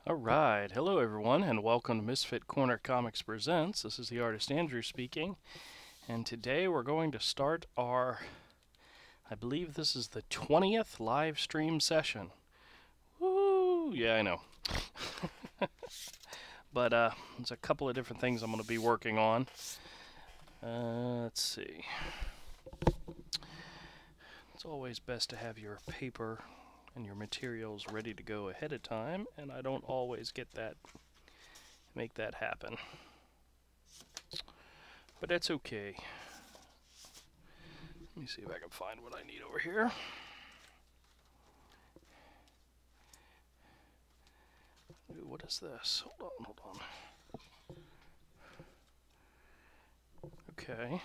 Alright, hello everyone, and welcome to Misfit Corner Comics Presents. This is the artist Andrew speaking, and today we're going to start I believe this is the 20th live stream session. Woo! Yeah, I know. But there's a couple of different things I'm going to be working on. Let's see. It's always best to have your paper and your materials ready to go ahead of time, and I don't always make that happen. But that's okay. Let me see if I can find what I need over here. Ooh, what is this? Hold on. Okay.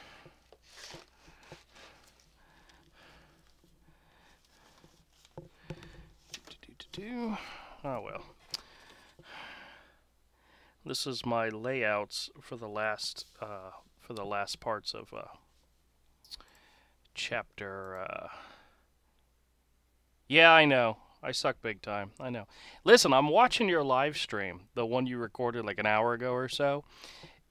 Oh well. This is my layouts for the last parts of chapter. Yeah, I know. I suck big time. I know. Listen, I'm watching your live stream, the one you recorded like an hour ago or so,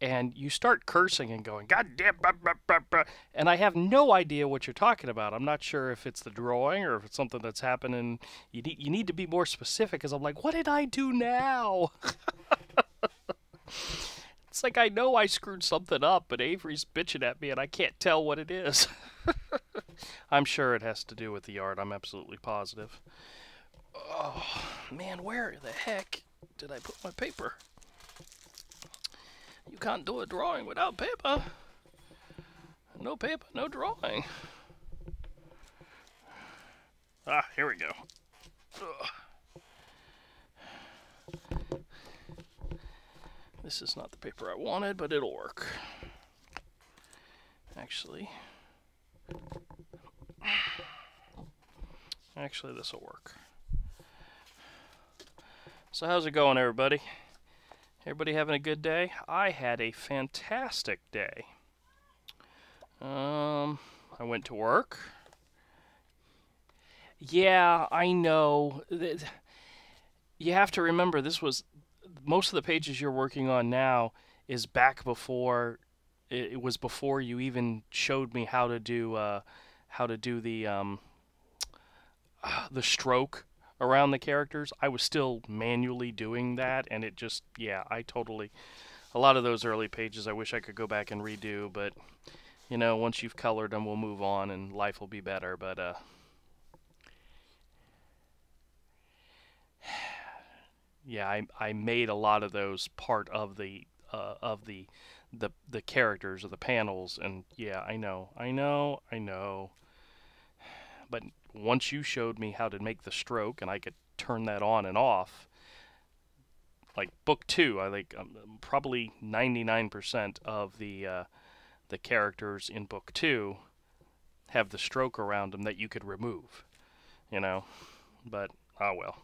and you start cursing and going, "God damn!" Blah, blah, blah, blah," and I have no idea what you're talking about. I'm not sure if it's the drawing or if it's something that's happening. You need to be more specific, because I'm like, what did I do now? It's like I know I screwed something up, but Avery's bitching at me and I can't tell what it is. I'm sure it has to do with the art. I'm absolutely positive. Oh, man, where the heck did I put my paper? You can't do a drawing without paper. No paper, no drawing. Ah, here we go. Ugh. This is not the paper I wanted, but it'll work. Actually, this will work. So how's it going, everybody? Everybody having a good day? I had a fantastic day. I went to work. Yeah, I know. You have to remember, most of the pages you're working on now is back before it was before you even showed me how to do the stroke around the characters. I was still manually doing that, and it just, yeah, a lot of those early pages I wish I could go back and redo, but you know, once you've colored them, we'll move on and life will be better. But yeah, I made a lot of those part of the characters or the panels, and yeah, I know. But once you showed me how to make the stroke, and I could turn that on and off, like book 2, I think probably 99% of the characters in book 2 have the stroke around them that you could remove, you know. But oh well.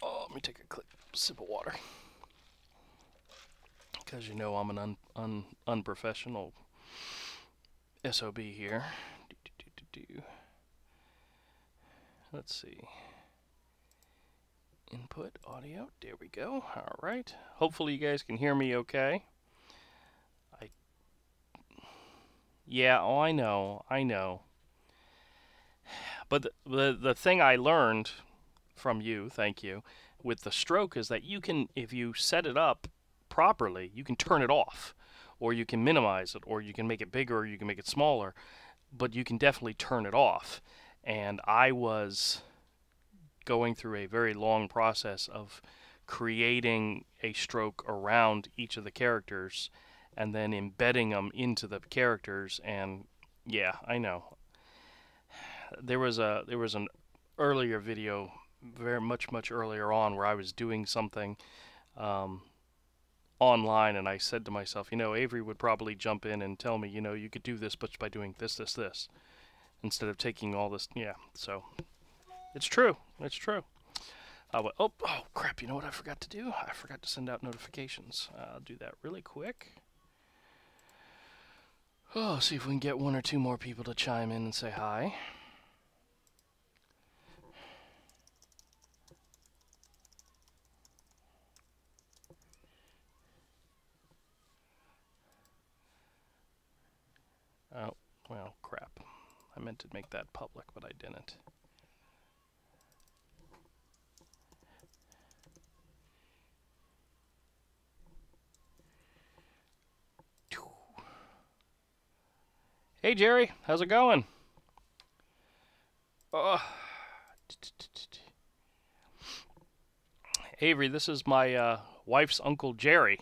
Oh, let me take a quick sip of water, because you know I'm an unprofessional SOB here. Let's see. Input audio. There we go. All right. Hopefully you guys can hear me okay. Yeah, oh, I know. But the thing I learned from you, thank you, with the stroke is that you can, if you set it up properly, you can turn it off, or you can minimize it, or you can make it bigger, or you can make it smaller, but you can definitely turn it off. And I was going through a very long process of creating a stroke around each of the characters and then embedding them into the characters, and yeah, I know. There was an earlier video, very much earlier on, where I was doing something online, and I said to myself, you know, Avery would probably jump in and tell me, you know, you could do this but by doing this, instead of taking all this. Yeah, so it's true. Oh crap, you know what I forgot to do? I forgot to send out notifications. I'll do that really quick. Oh, see if we can get one or two more people to chime in and say hi. meant to make that public, but I didn't. Hey Jerry, how's it going? Avery, this is my wife's Uncle Jerry.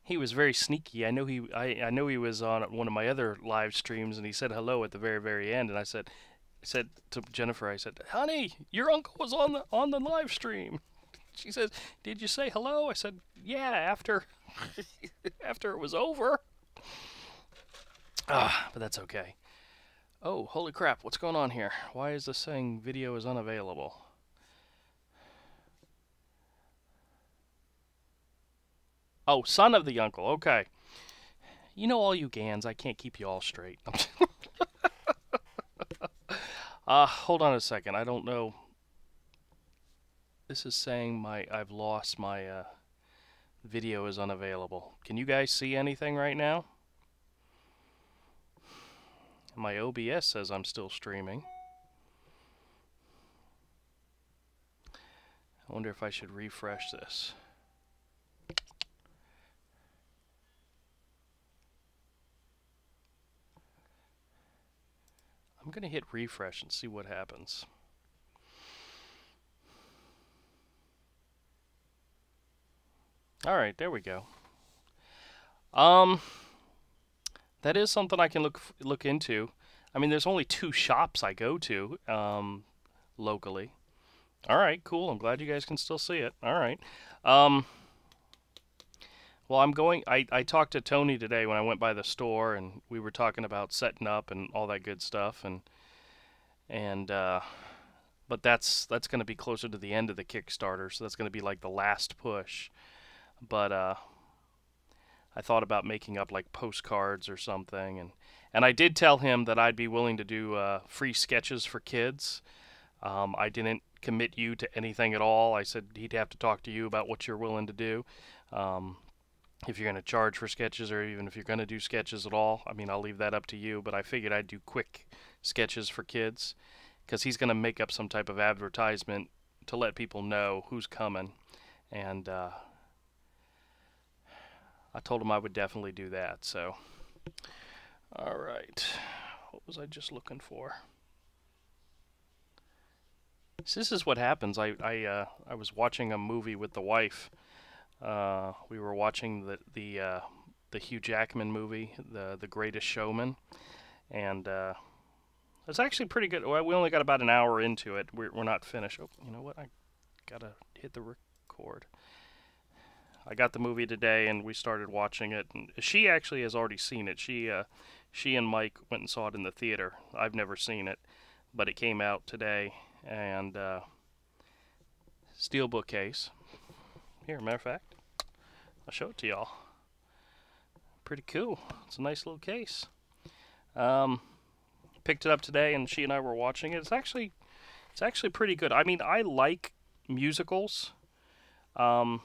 He was very sneaky. I know he was on one of my other live streams, and he said hello at the very, very end. And I said to Jennifer, I said, "Honey, your uncle was on the live stream." She says, "Did you say hello?" I said, "Yeah, after after it was over." But that's okay. Oh, holy crap! What's going on here? Why is this saying video is unavailable? Oh, son of the uncle. Okay. You know, all you Gans, I can't keep you all straight. Hold on a second. I don't know. This is saying I've lost my video is unavailable. Can you guys see anything right now? My OBS says I'm still streaming. I wonder if I should refresh this. I'm going to hit refresh and see what happens. Alright, there we go. That is something I can look into. I mean, there's only 2 shops I go to locally. Alright, cool. I'm glad you guys can still see it. Alright. Well, I talked to Tony today when I went by the store, and we were talking about setting up and all that good stuff, but that's going to be closer to the end of the Kickstarter, so that's going to be like the last push. But I thought about making up like postcards or something, and I did tell him that I'd be willing to do free sketches for kids. I didn't commit you to anything at all. I said he'd have to talk to you about what you're willing to do. If you're going to charge for sketches, or even if you're going to do sketches at all, I mean, I'll leave that up to you, but I figured I'd do quick sketches for kids, because he's going to make up some type of advertisement to let people know who's coming, and I told him I would definitely do that. So, alright, what was I just looking for? So this is what happens. I was watching a movie with the wife. We were watching the Hugh Jackman movie, The Greatest Showman, and it's actually pretty good. Well, we only got about an hour into it. We're not finished. Oh, you know what? I gotta hit the record. I got the movie today, and we started watching it. And she actually has already seen it. She and Mike went and saw it in the theater. I've never seen it, but it came out today, and steelbook case. Here, matter of fact, I'll show it to y'all. Pretty cool. It's a nice little case. Picked it up today, and she and I were watching it. It's actually pretty good. I mean, I like musicals, but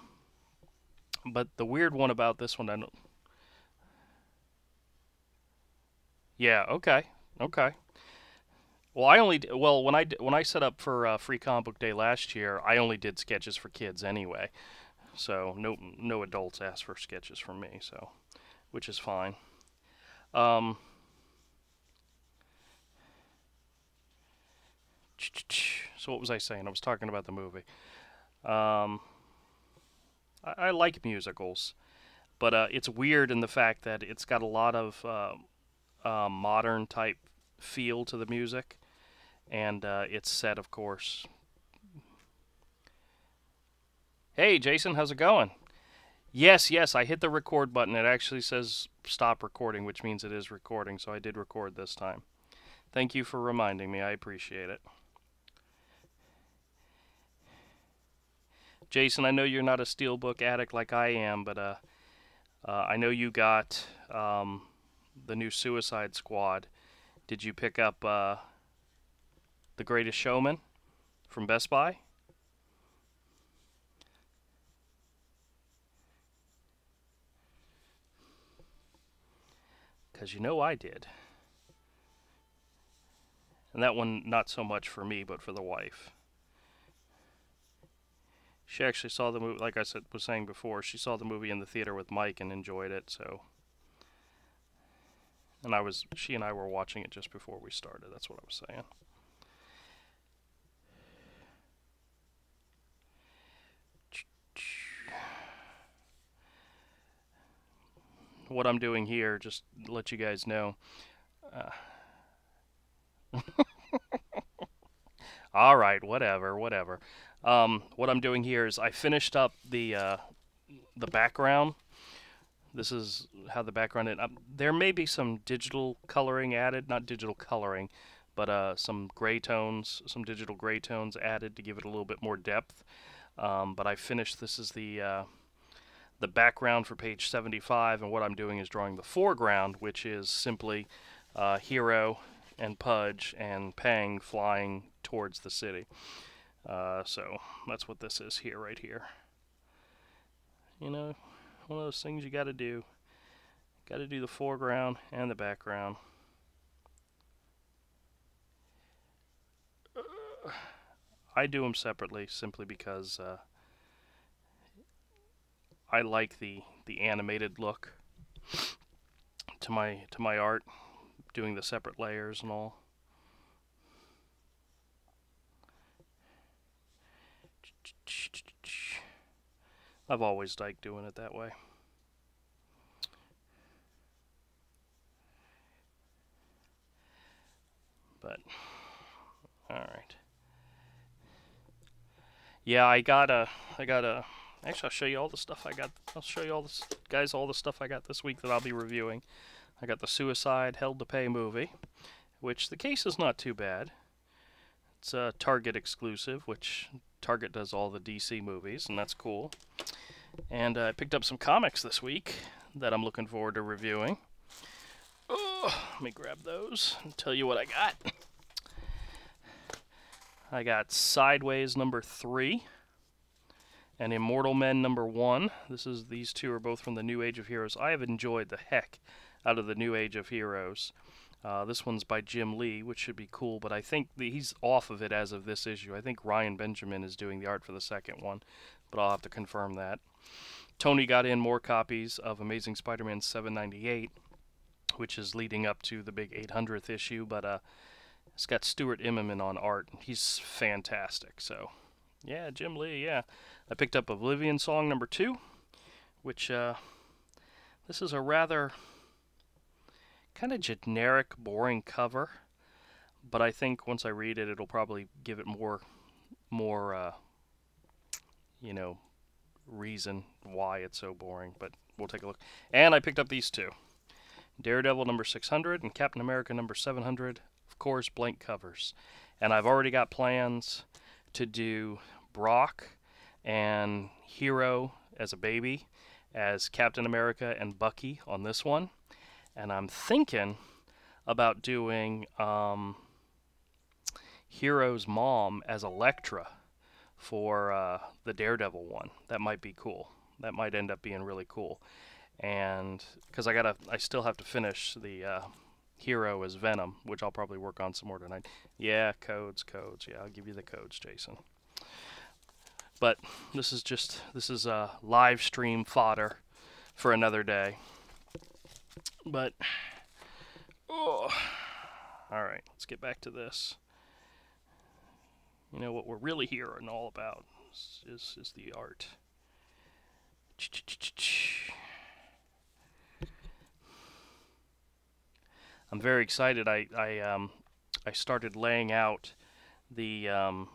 the weird one about this one, I don't. Yeah. Okay. Okay. Well, when I set up for Free Comic Book Day last year, I only did sketches for kids anyway. So no adults asked for sketches from me, so which is fine. So what was I saying? I was talking about the movie. I like musicals, but it's weird in the fact that it's got a lot of modern type feel to the music, and it's set, of course. Hey, Jason, how's it going? Yes, I hit the record button. It actually says stop recording, which means it is recording, so I did record this time. Thank you for reminding me. I appreciate it. Jason, I know you're not a steelbook addict like I am, but I know you got the new Suicide Squad. Did you pick up The Greatest Showman from Best Buy? 'cause you know I did. And that one, not so much for me, but for the wife. She actually saw the movie, like I was saying before, she saw the movie in the theater with Mike and enjoyed it, so. And she and I were watching it just before we started, that's what I was saying. What I'm doing here, just to let you guys know. All right, whatever. What I'm doing here is I finished up the background. This is how the background is. There may be some digital coloring added, not digital coloring, but some gray tones, some digital gray tones added to give it a little bit more depth. But I finished. This is the background for page 75, and what I'm doing is drawing the foreground, which is simply Hero and Pudge and Pang flying towards the city. So that's what this is here, right here. You know, one of those things you gotta do. Gotta do the foreground and the background. I do them separately simply because I like the animated look to my art, doing the separate layers and all. I've always liked doing it that way. But alright. Yeah, I gotta actually I'll show you all the stuff I got. I'll show you all this guys all the stuff I got this week that I'll be reviewing. I got the Suicide Held to Pay movie, which the case is not too bad. It's a Target exclusive, which Target does all the DC movies, and that's cool. And I picked up some comics this week that I'm looking forward to reviewing. Oh, let me grab those and tell you what I got. I got Sideways #3 and Immortal Men #1. These two are both from the New Age of Heroes. I have enjoyed the heck out of the New Age of Heroes. This one's by Jim Lee, which should be cool, but I think he's off of it as of this issue. I think Ryan Benjamin is doing the art for the second one, but I'll have to confirm that. Tony got in more copies of Amazing Spider-Man 798, which is leading up to the big 800th issue, but it's got Stuart Immonen on art. He's fantastic, so yeah, Jim Lee, yeah. I picked up Oblivion Song #2, which this is a rather kind of generic, boring cover, but I think once I read it, it'll probably give it more you know, reason why it's so boring, but we'll take a look. And I picked up these two. Daredevil #600 and Captain America #700, of course, blank covers. And I've already got plans to do Brock and Hero as a baby, as Captain America and Bucky on this one. And I'm thinking about doing Hero's mom as Elektra for the Daredevil one. That might be cool. That might end up being really cool. And because I still have to finish the Hero as Venom, which I'll probably work on some more tonight. Yeah, codes. Yeah, I'll give you the codes, Jason. But this is live stream fodder for another day. But all right, let's get back to this. You know what we're really here and all about is the art. I'm very excited. I started laying out the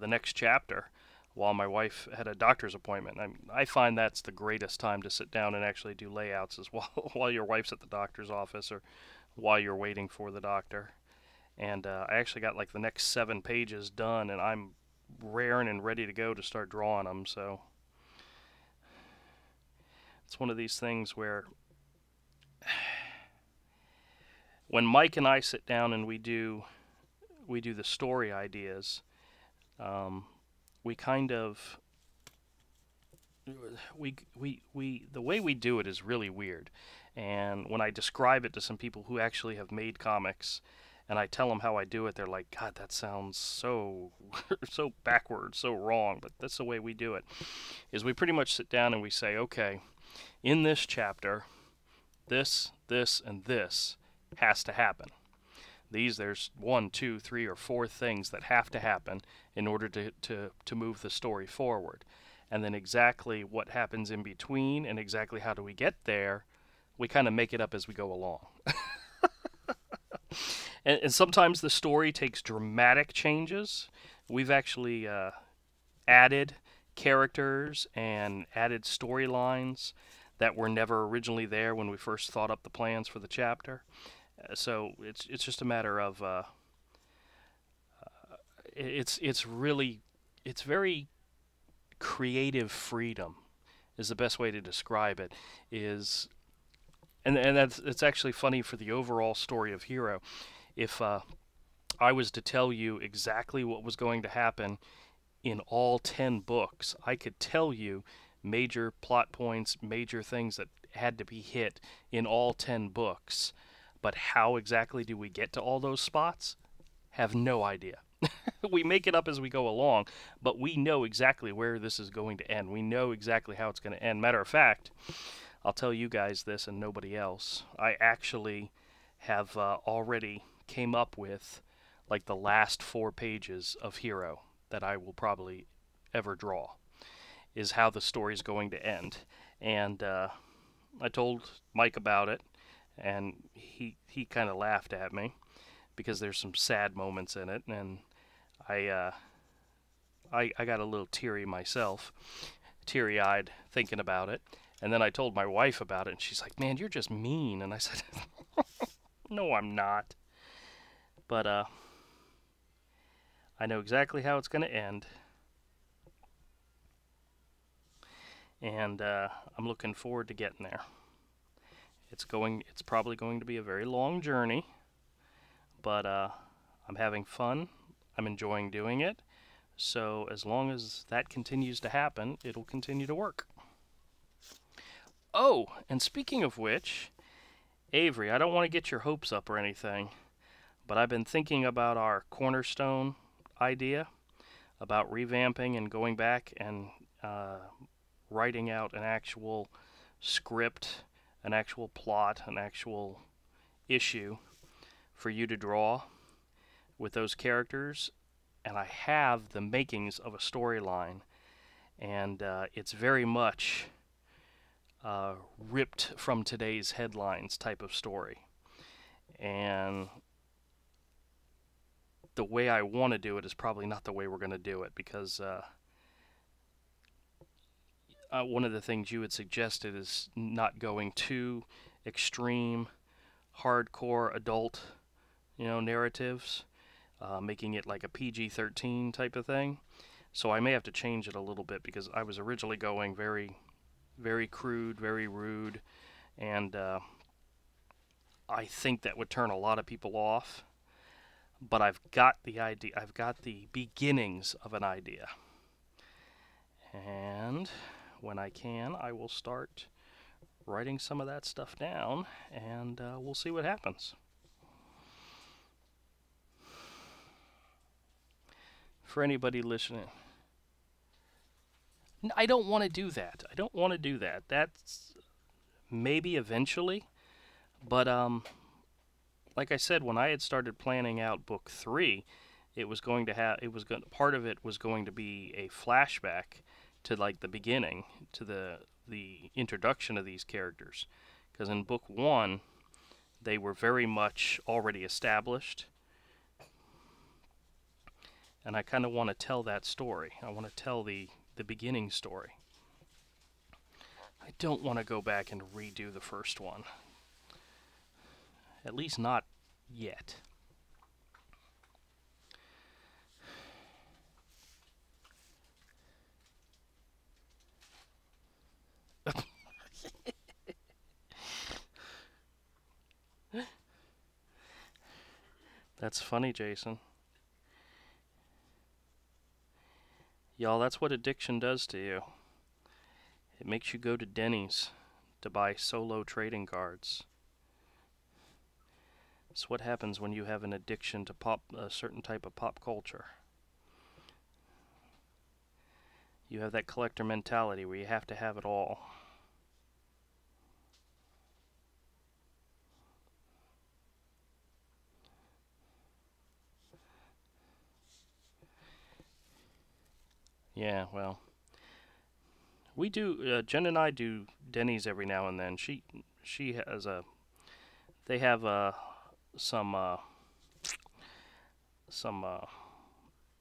next chapter while my wife had a doctor's appointment. I find that's the greatest time to sit down and actually do layouts, is while your wife's at the doctor's office or while you're waiting for the doctor. And I actually got like the next 7 pages done, and I'm raring and ready to go to start drawing them. So it's one of these things where when Mike and I sit down and we do the story ideas, we kind of the way we do it is really weird. And when I describe it to some people who actually have made comics, and I tell them how I do it, they're like, God, that sounds so so backwards, so wrong. But that's the way we do it. Is we pretty much sit down and we say, okay, in this chapter, this, and this has to happen. There's 1, 2, 3, or 4 things that have to happen in order to move the story forward. And then exactly what happens in between and exactly how do we get there, we kind of make it up as we go along. And sometimes the story takes dramatic changes. We've actually added characters and added storylines that were never originally there when we first thought up the plans for the chapter. So it's just a matter of it's very creative freedom is the best way to describe it. And it's actually funny for the overall story of Hero. If I was to tell you exactly what was going to happen in all 10 books, I could tell you major plot points, major things that had to be hit in all 10 books. But how exactly do we get to all those spots? Have no idea. We make it up as we go along, but we know exactly where this is going to end. We know exactly how it's going to end. Matter of fact, I'll tell you guys this and nobody else. I actually have already came up with like the last 4 pages of Hero that I will probably ever draw, is how the story's going to end. And I told Mike about it, and he kind of laughed at me because there's some sad moments in it, and I got a little teary-eyed thinking about it. And then I told my wife about it, and she's like, "Man, you're just mean." And I said, "No, I'm not." But I know exactly how it's going to end, and I'm looking forward to getting there. It's probably going to be a very long journey, but I'm having fun. I'm enjoying doing it. So as long as that continues to happen, it'll continue to work. Oh, and speaking of which, Avery, I don't want to get your hopes up or anything, but I've been thinking about our Cornerstone idea, about revamping and going back and writing out an actual script, an actual plot, an actual issue for you to draw with those characters. And I have the makings of a storyline, and it's very much ripped from today's headlines type of story. And the way I want to do it is probably not the way we're going to do it, because one of the things you had suggested is not going too extreme, hardcore adult, narratives, making it like a PG-13 type of thing. So I may have to change it a little bit, because I was originally going very, very crude, very rude, and I think that would turn a lot of people off. But I've got the idea. I've got the beginnings of an idea. And when I can, I will start writing some of that stuff down, and we'll see what happens. For anybody listening, I don't want to do that. I don't want to do that. That's maybe eventually, but like I said, when I had started planning out book 3, part of it was going to be a flashback to like the beginning, to the introduction of these characters, because in book 1 they were very much already established, and I kind of want to tell that story. I want to tell the beginning story. I don't want to go back and redo the first one. At least not yet. That's funny, Jason. Y'all, that's what addiction does to you. It makes you go to Denny's to buy solo trading cards. It's what happens when you have an addiction to a certain type of pop culture. You have that collector mentality where you have to have it all. Yeah, well, we do. Jen and I do Denny's every now and then. She has a. They have some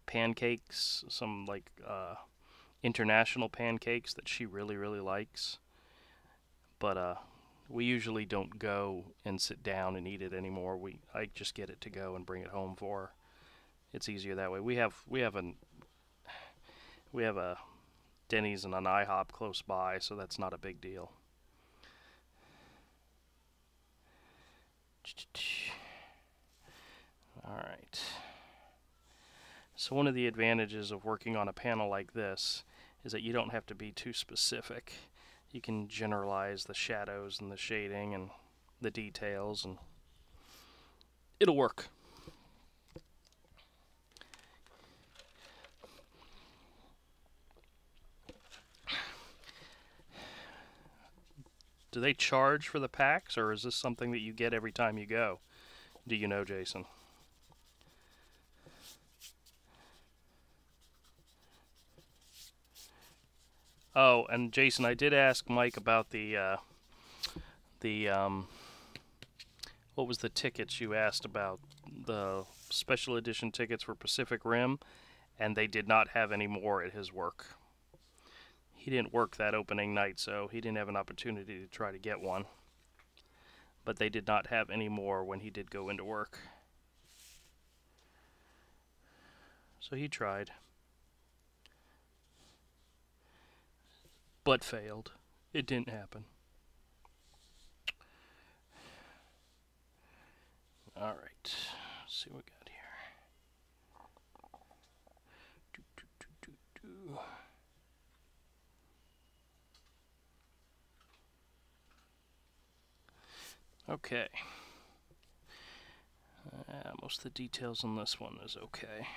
pancakes, some like international pancakes that she really likes. But we usually don't go and sit down and eat it anymore. I just get it to go and bring it home for her. It's easier that way. We have a Denny's and an IHOP close by, so that's not a big deal. Alright. So one of the advantages of working on a panel like this is that you don't have to be too specific. You can generalize the shadows and the shading and the details, and it'll work. Do they charge for the packs, or is this something that you get every time you go? Do you know, Jason? Oh, and Jason, I did ask Mike about what was the tickets you asked about? The special edition tickets for Pacific Rim, and they did not have any more at his work. He didn't work that opening night, so he didn't have an opportunity to try to get one. But they did not have any more when he did go into work. So he tried. But failed. It didn't happen. Alright. Let's see what we got here. Okay. Most of the details on this one is okay.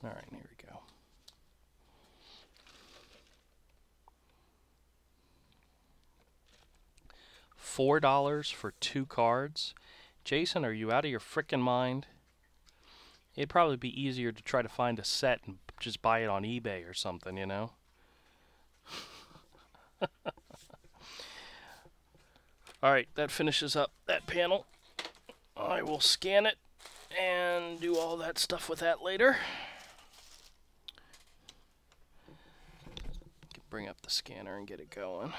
Alright, here we go. $4 for 2 cards? Jason, are you out of your frickin' mind? It'd probably be easier to try to find a set and just buy it on eBay or something, you know? Alright, that finishes up that panel. I will scan it and do all that stuff with that later. Bring up the scanner and get it going.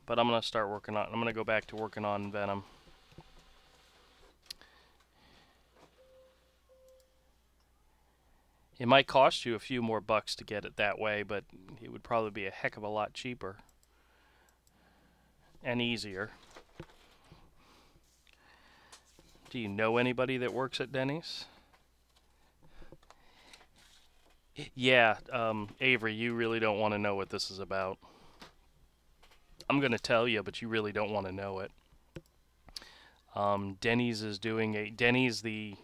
But I'm going to start working on, I'm going to go back to working on Venom. It might cost you a few more bucks to get it that way, but it would probably be a heck of a lot cheaper. And easier. Do you know anybody that works at Denny's? Yeah, Avery, you really don't want to know what this is about. I'm going to tell you, but you really don't want to know it. Denny's is doing a... Denny's, the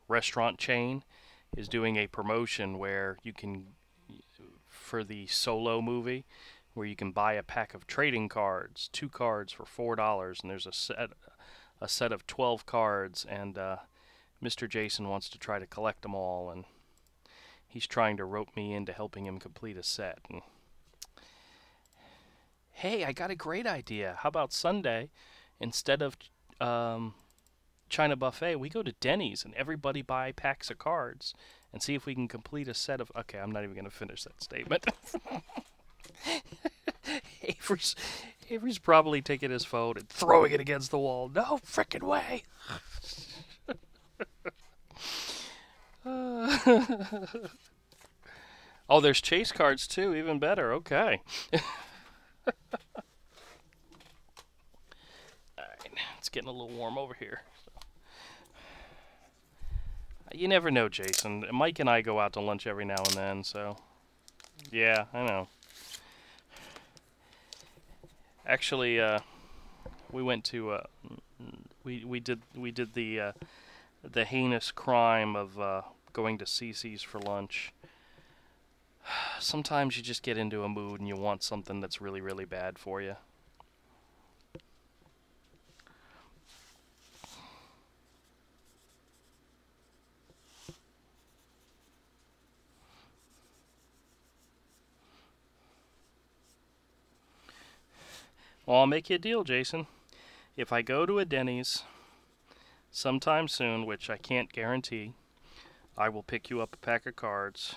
restaurant chain, is doing a promotion where you can... For the Solo movie, where you can buy a pack of trading cards, 2 cards for $4, and there's a set of 12 cards, and Mr. Jason wants to try to collect them all, and he's trying to rope me into helping him complete a set. And hey, I got a great idea. How about Sunday, instead of China Buffet, we go to Denny's and everybody buy packs of cards and see if we can complete a set of... Okay, I'm not even going to finish that statement. Avery's probably taking his phone and throwing it against the wall. No frickin' way! Oh, there's chase cards too, even better. Okay. Alright, it's getting a little warm over here. I You never know, Jason. Mike and I go out to lunch every now and then, so... Yeah, I know. Actually, we went to, we did the heinous crime of, going to CC's for lunch. Sometimes you just get into a mood and you want something that's really, really bad for you. Well, I'll make you a deal, Jason. If I go to a Denny's sometime soon, which I can't guarantee, I will pick you up a pack of cards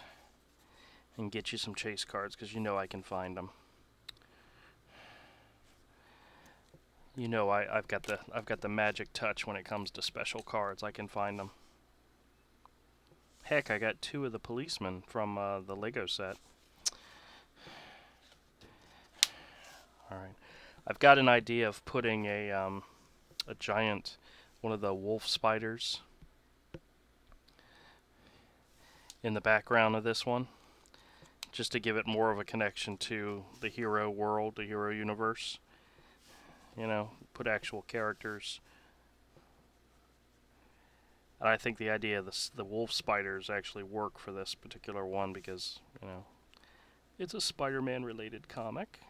and get you some chase cards, because you know I can find them. You know I've got the magic touch when it comes to special cards. I can find them. Heck, I got 2 of the policemen from the Lego set. All right. I've got an idea of putting a giant, one of the wolf spiders in the background of this one, just to give it more of a connection to the hero world, the hero universe. You know, put actual characters. And I think the idea of the wolf spiders actually work for this particular one because, you know, it's a Spider-Man related comic.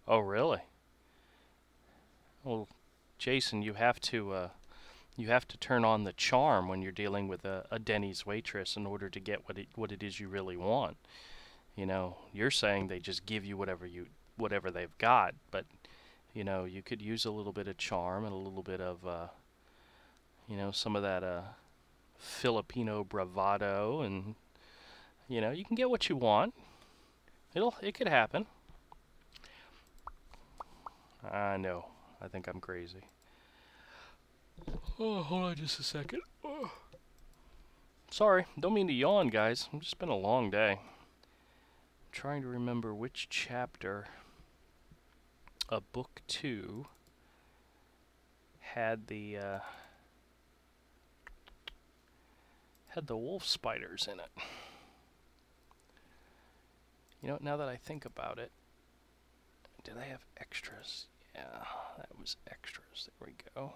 Oh, really? Well, Jason, you have to turn on the charm when you're dealing with a Denny's waitress in order to get what it is you really want. You know, you're saying they just give you whatever they've got, but you know, you could use a little bit of charm and a little bit of you know, some of that Filipino bravado, and you know, you can get what you want. It could happen. I know. I think I'm crazy. Oh, hold on just a second. Oh. Sorry, don't mean to yawn, guys. It's just been a long day. I'm trying to remember which chapter of book 2 had the wolf spiders in it. You know, now that I think about it, did they have extras? Yeah, that was extras. There we go.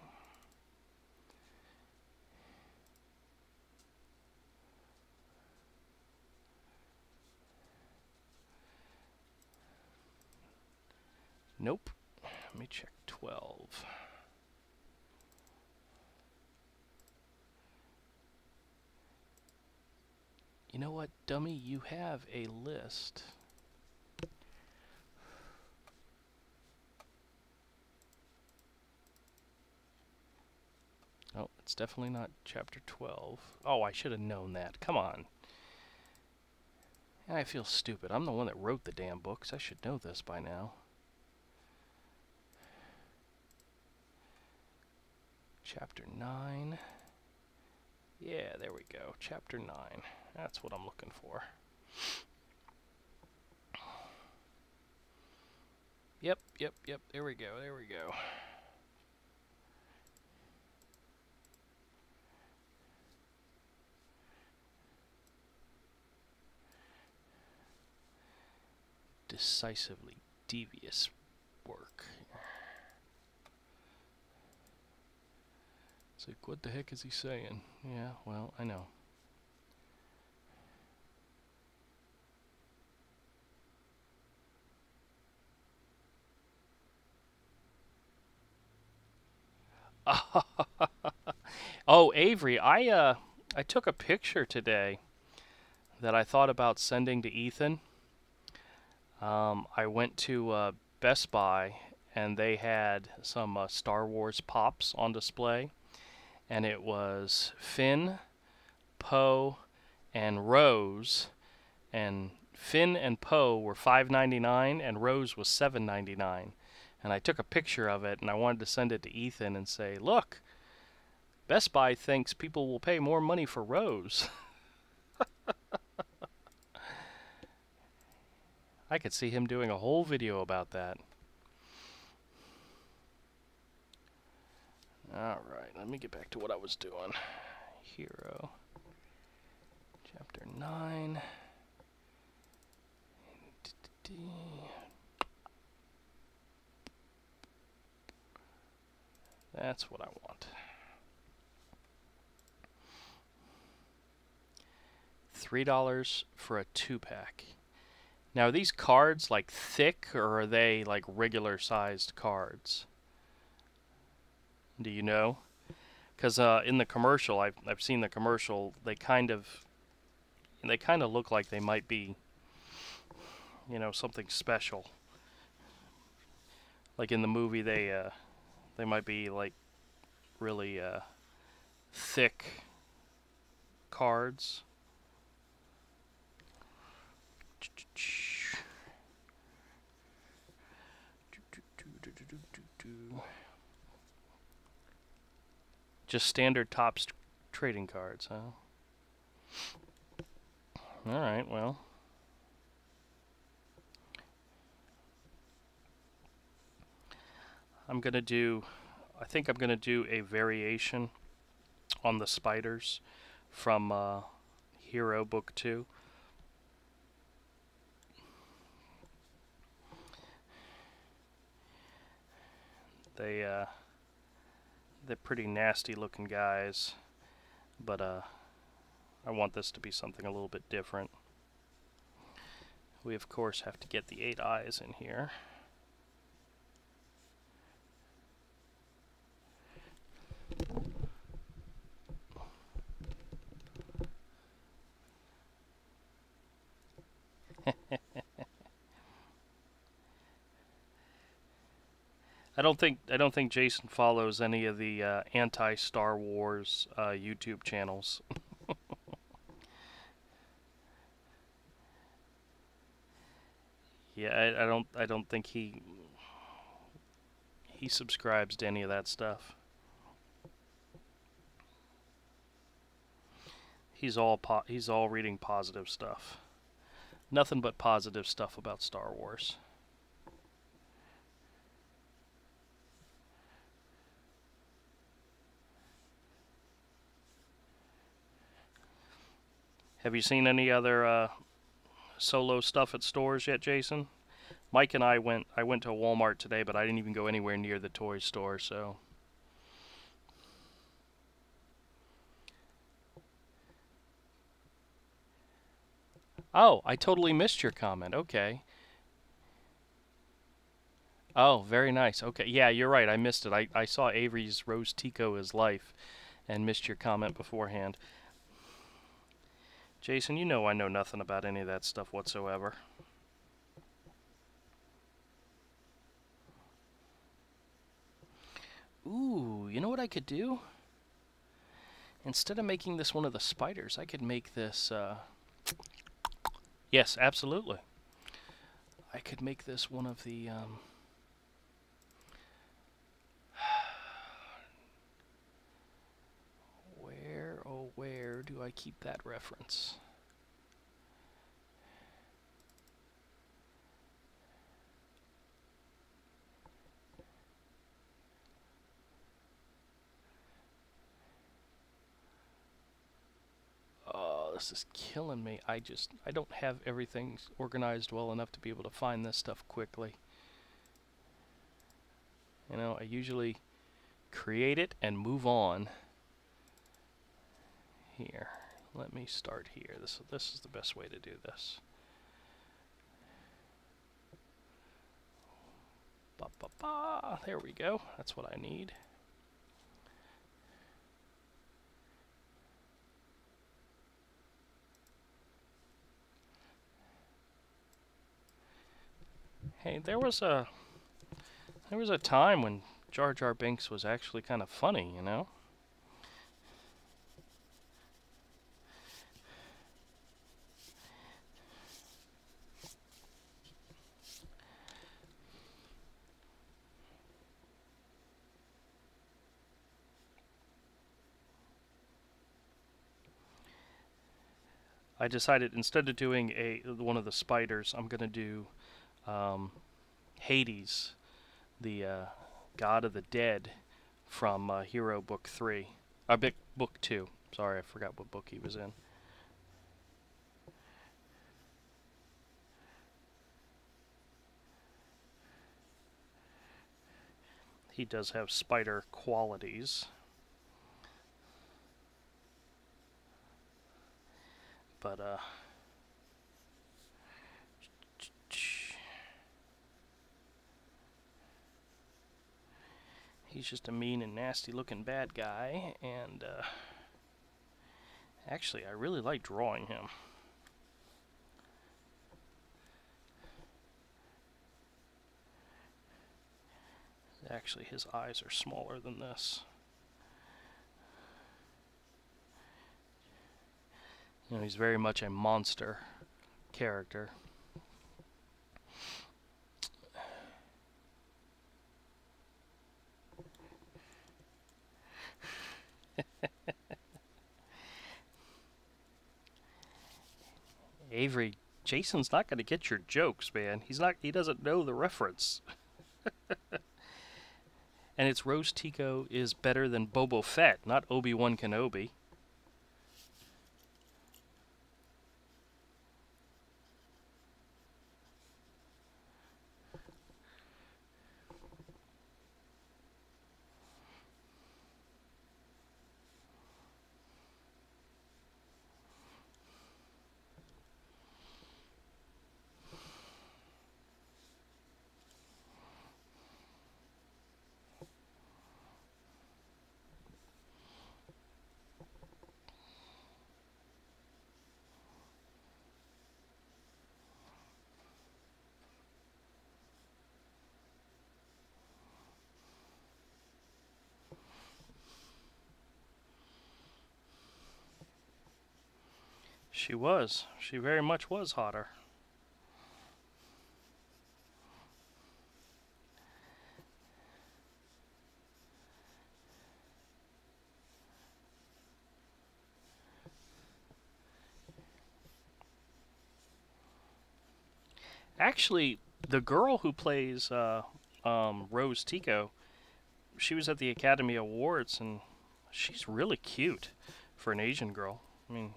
Nope. Let me check 12. You know what, dummy? You have a list. Oh, it's definitely not chapter 12. Oh, I should have known that. Come on. I feel stupid. I'm the one that wrote the damn books. I should know this by now. Chapter 9. Yeah, there we go. Chapter 9. That's what I'm looking for. Yep. There we go. Decisively devious work. It's like, what the heck is he saying? Yeah, well, I know. Oh, Avery, I took a picture today that I thought about sending to Ethan. I went to Best Buy and they had some Star Wars pops on display, and it was Finn, Poe, and Rose, and Finn and Poe were $5.99 and Rose was $7.99. And I took a picture of it, and I wanted to send it to Ethan and say, look, Best Buy thinks people will pay more money for Rose. I could see him doing a whole video about that. Alright, let me get back to what I was doing. Hero. Chapter 9. That's what I want. $3 for a 2-pack. Now, are these cards like thick, or are they like regular sized cards? Do you know? Because in the commercial, I've seen the commercial. They kind of look like they might be, you know, something special. Like in the movie, they might be like really thick cards. Just standard Topps trading cards, huh? Alright, well. I think I'm gonna do a variation on the spiders from Hero Book 2. They're pretty nasty looking guys, but I want this to be something a little bit different. We of course have to get the 8 eyes in here. I don't think Jason follows any of the anti-Star Wars YouTube channels. Yeah, I don't think he subscribes to any of that stuff. He's all reading positive stuff. Nothing but positive stuff about Star Wars. Have you seen any other solo stuff at stores yet, Jason? Mike and I went to Walmart today, but I didn't even go anywhere near the toy store, so. Oh, I totally missed your comment. Okay. Oh, very nice. Okay. Yeah, you're right. I missed it. I saw Avery's Rose Tico is Life and missed your comment beforehand. Jason, you know I know nothing about any of that stuff whatsoever. Ooh, you know what I could do? Instead of making this one of the spiders, I could make this, Yes, absolutely. I could make this one of the, Where do I keep that reference? Oh, this is killing me. I don't have everything organized well enough to be able to find this stuff quickly. You know, I usually create it and move on. Here, let me start here. This is the best way to do this. There we go. That's what I need. Hey, there was a time when Jar Jar Binks was actually kind of funny, you know? I decided instead of doing one of the spiders, I'm going to do Hades, the god of the dead from Hero Book 3. Book 2. Sorry, I forgot what book he was in. He does have spider qualities. But, he's just a mean and nasty looking bad guy, and, actually, I really like drawing him. Actually, his eyes are smaller than this. You know, he's very much a monster character. Avery, Jason's not going to get your jokes, man. He doesn't know the reference. And it's Rose Tico is better than Boba Fett, not Obi-Wan Kenobi. She was. She very much was hotter. Actually, the girl who plays Rose Tico, she was at the Academy Awards, and she's really cute for an Asian girl. I mean,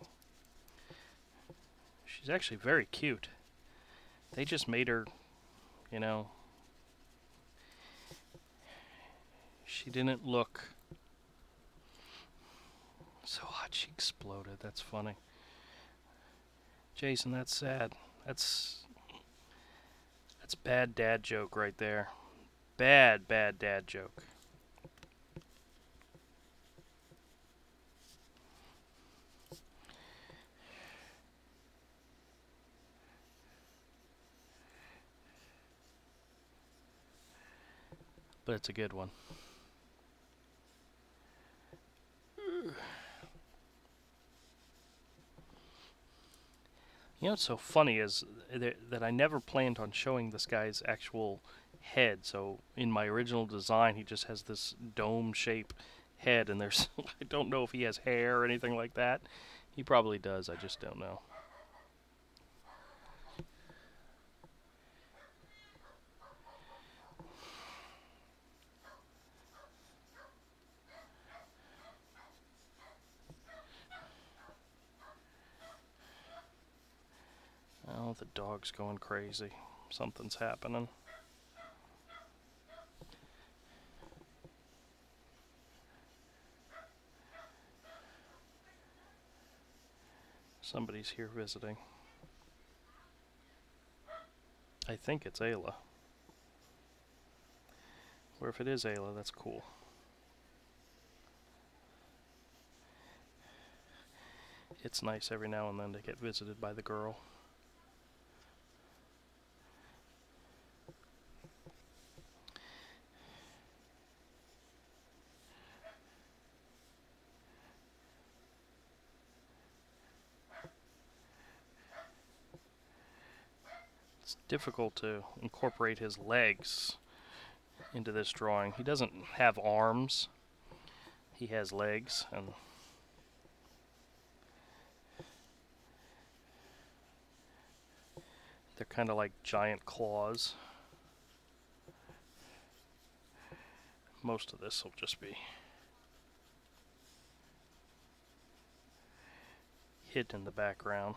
she's actually very cute. They just made her, you know, she didn't look so hot she exploded. That's funny. Jason, that's sad. That's bad dad joke right there. Bad dad joke. But it's a good one. You know what's so funny is that I never planned on showing this guy's actual head. So in my original design, he just has this dome-shaped head, and there's I don't know if he has hair or anything like that. He probably does. I just don't know. Oh, the dog's going crazy. Something's happening. Somebody's here visiting. I think it's Ayla. Or if it is Ayla, that's cool. It's nice every now and then to get visited by the girl. It's difficult to incorporate his legs into this drawing. He doesn't have arms. He has legs, and They're kind of like giant claws. Most of this will just be hidden in the background.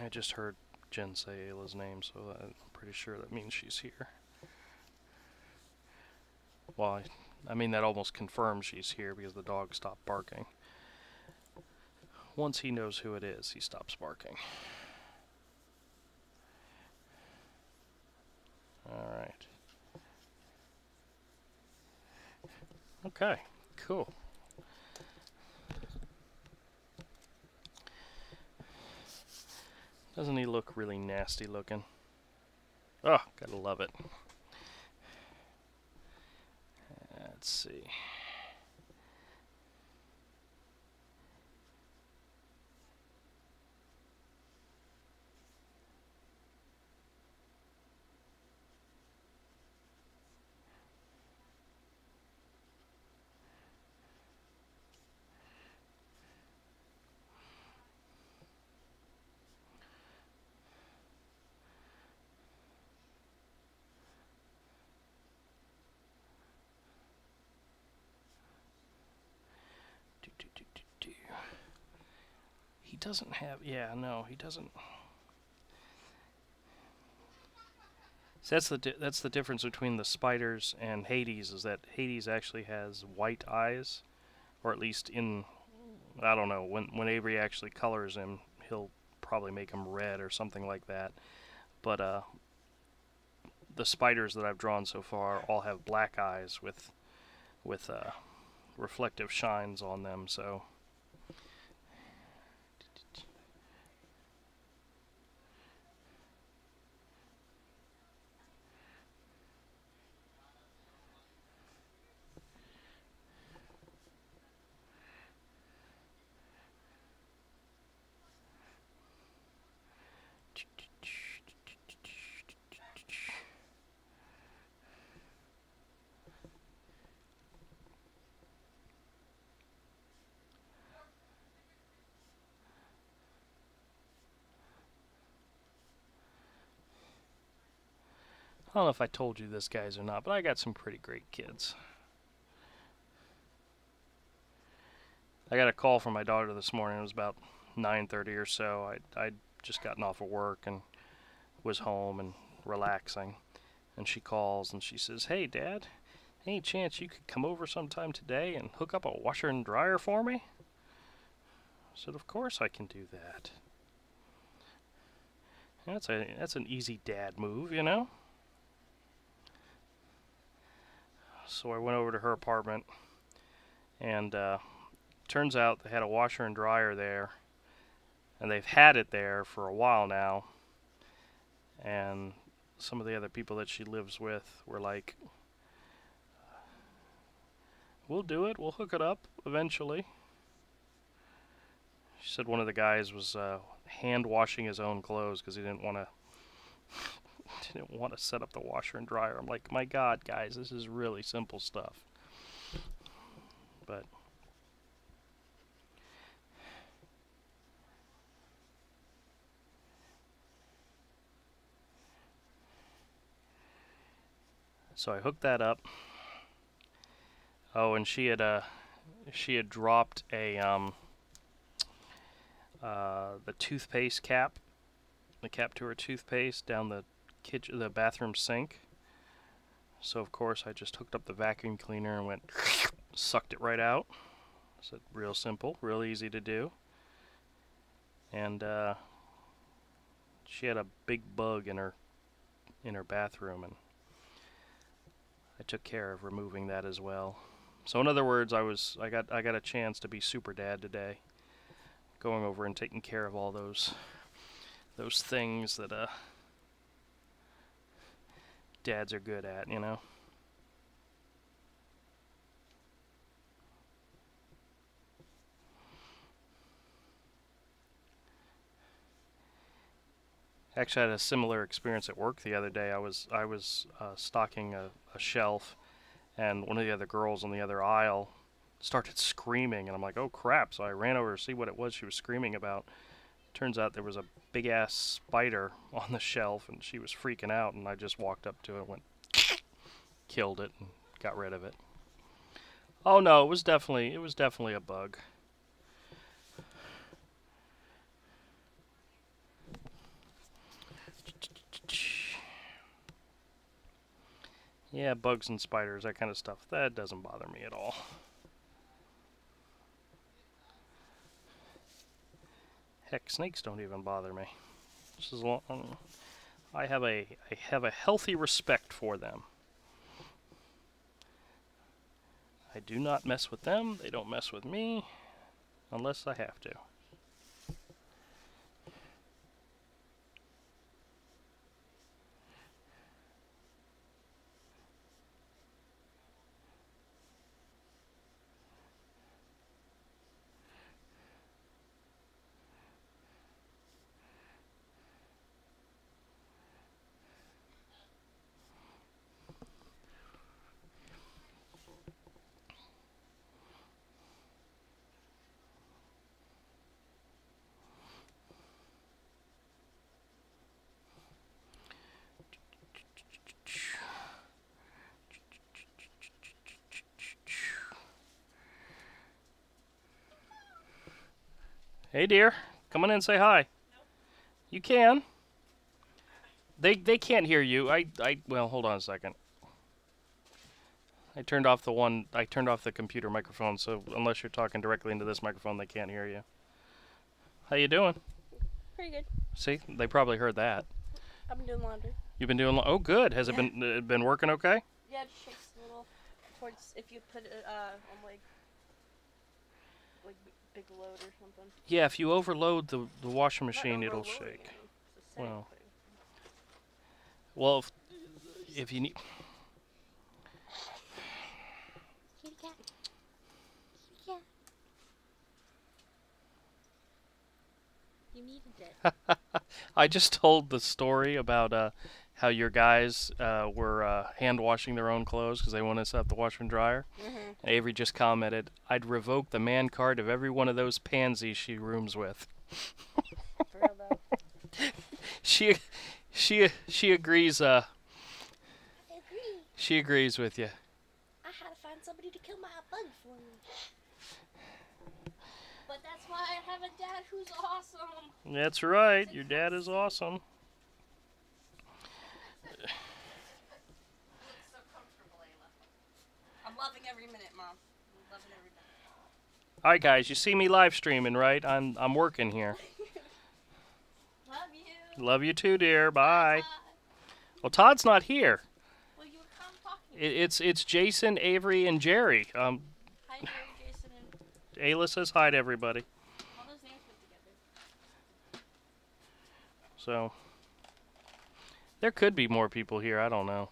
I just heard Jen say Ayla's name, so I'm pretty sure that means she's here. Well, I mean that almost confirms she's here because the dog stopped barking. Once he knows who it is, he stops barking. Alright. Okay, cool. Doesn't he look really nasty looking? Oh, gotta love it. Let's see. He doesn't have, yeah, no, he doesn't. So that's the difference between the spiders and Hades, is that Hades actually has white eyes, or at least in, I don't know, when Avery actually colors him, he'll probably make him red or something like that. But the spiders that I've drawn so far all have black eyes with reflective shines on them, so. I don't know if I told you this, guys, or not, but I got some pretty great kids. I got a call from my daughter this morning. It was about 9:30 or so. I'd just gotten off of work and was home and relaxing. And she calls and she says, "Hey, Dad, any chance you could come over sometime today and hook up a washer and dryer for me?" I said, "Of course I can do that." That's an easy dad move, you know? So I went over to her apartment, and turns out they had a washer and dryer there, and they've had it there for a while now, and some of the other people that she lives with were like, "We'll do it, we'll hook it up eventually." She said one of the guys was hand washing his own clothes because he didn't want to set up the washer and dryer. I'm like, my God, guys, this is really simple stuff. But so I hooked that up. Oh, and she had dropped a the toothpaste cap, the cap to her toothpaste down the bathroom sink. So of course I just hooked up the vacuum cleaner and went sucked it right out. So real simple, real easy to do. And she had a big bug in her bathroom, and I took care of removing that as well. So in other words, I got a chance to be super dad today, going over and taking care of all those things that dads are good at, you know. Actually, I had a similar experience at work the other day. I was stocking a shelf, and one of the other girls on the other aisle started screaming, and I'm like, oh crap. So I ran over to see what it was she was screaming about. Turns out there was a big ass spider on the shelf, and she was freaking out, and I just walked up to it, went, killed it, and got rid of it. Oh no, it was definitely a bug. Yeah, bugs and spiders, that kind of stuff, that doesn't bother me at all. Heck, snakes don't even bother me. Just as long, I have a healthy respect for them. I do not mess with them. They don't mess with me unless I have to. Hey dear, come on in and say hi. You can. They can't hear you. Well, hold on a second. I turned off the computer microphone, so unless you're talking directly into this microphone, they can't hear you. How you doing? Pretty good. See, they probably heard that. I've been doing laundry. You've been doing oh good. Has it been working okay? Yeah, it shakes a little towards if you put it on like big load or something. Yeah, if you overload the washing machine, it'll shake. Well, if you need. Kitty cat. Kitty cat. You needed it. I just told the story about how your guys were hand washing their own clothes because they wanted to set up the washer and dryer. Mm-hmm. And Avery just commented, "I'd revoke the man card of every one of those pansies she rooms with." For real though. She agrees. I agree. She agrees with you. I had to find somebody to kill my bug for me. But that's why I have a dad who's awesome. That's right. Your dad is awesome. So comfortable, Ayla. I'm loving every minute, Mom. I'm loving every minute. All right, guys. You see me live streaming, right? I'm working here. Love you. Love you too, dear. Bye. Bye. Well, Todd's not here. Well, you were kind of talking. It's Jason, Avery, and Jerry. Hi, Jerry, Jason, and Ayla says hi to everybody. all those names put together. So there could be more people here. I don't know.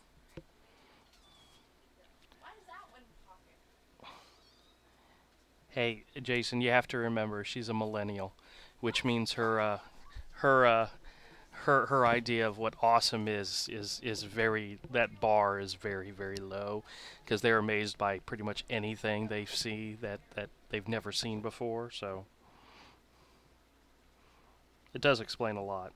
Why is that one talking? Hey, Jason, you have to remember she's a millennial, which means her idea of what awesome is very, that bar is very, very low, because they're amazed by pretty much anything they see that they've never seen before. So it does explain a lot.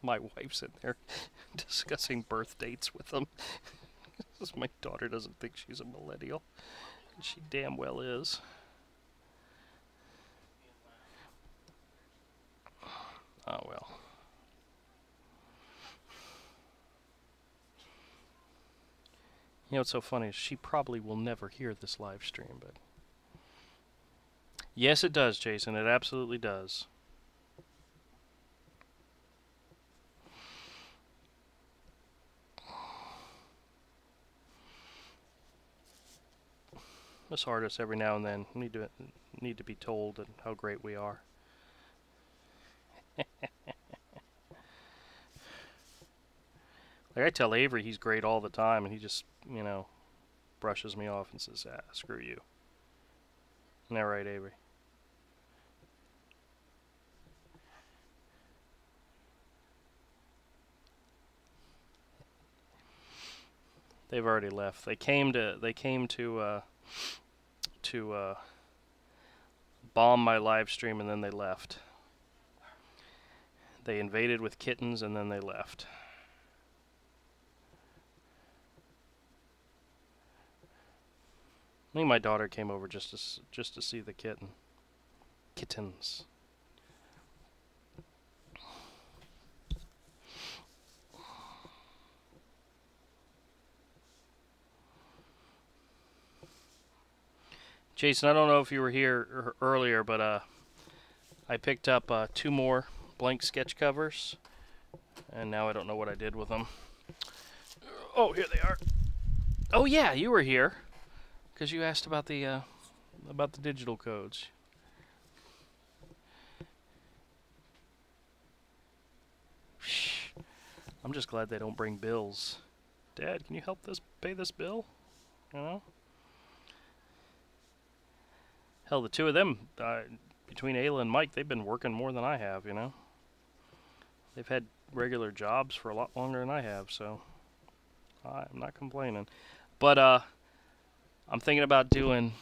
My wife's in there discussing birth dates with them. My daughter doesn't think she's a millennial, and she damn well is. Oh well. You know what's so funny is she probably will never hear this live stream, but yes, it does, Jason. It absolutely does. Us artists every now and then need to be told and how great we are. Like I tell Avery he's great all the time, and he just, brushes me off and says, "Ah, screw you." Isn't that right, Avery? They've already left. They came to bomb my live stream, and then they left. They invaded with kittens, and then they left. I think my daughter came over just to see the kittens. Jason, I don't know if you were here earlier, but I picked up 2 more blank sketch covers, and now I don't know what I did with them. Oh, here they are. Oh yeah, you were here because you asked about the digital codes. I'm just glad they don't bring bills. Dad, can you help pay this bill? You know? Hell, the 2 of them, between Ayla and Mike, they've been working more than I have, you know? They've had regular jobs for a lot longer than I have, so I'm not complaining. But I'm thinking about doing...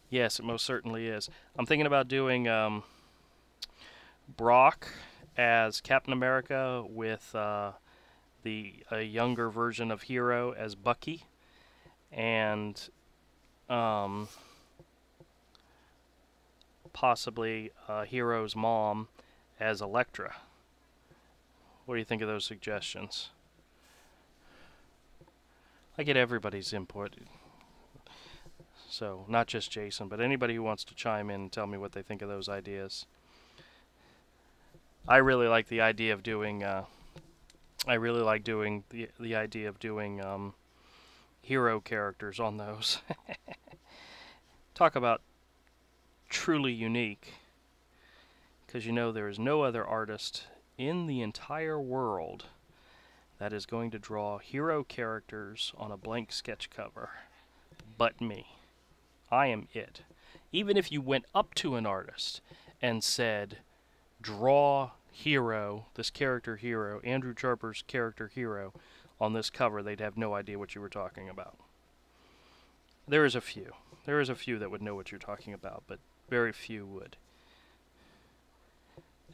Yes, it most certainly is. I'm thinking about doing Brock as Captain America with a younger version of Hero as Bucky, and possibly Hero's mom as Elektra. What do you think of those suggestions? I get everybody's input, so not just Jason, but anybody who wants to chime in and tell me what they think of those ideas. I really like the idea of doing the idea of doing hero characters on those. Talk about truly unique, because you know there is no other artist in the entire world that is going to draw hero characters on a blank sketch cover but me. I am it. Even if you went up to an artist and said, draw Hero, this character Hero, Andrew Charper's character Hero, on this cover, they'd have no idea what you were talking about. There is a few. There is a few that would know what you're talking about, but very few would.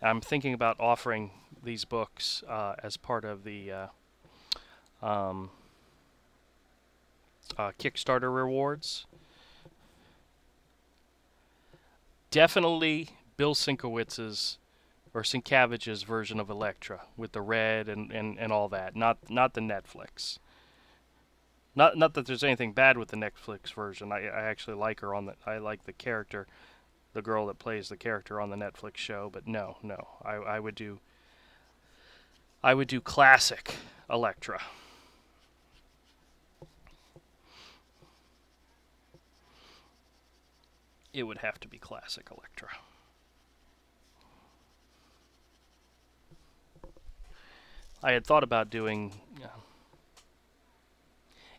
I'm thinking about offering these books as part of the Kickstarter rewards. Definitely Bill Sienkiewicz's or Sienkiewicz's version of Elektra with the red and all that. Not the Netflix. Not that there's anything bad with the Netflix version. I actually like her on the. I like the character, the girl that plays the character on the Netflix show. But no. I would do classic Elektra. It would have to be classic Elektra. I had thought about doing...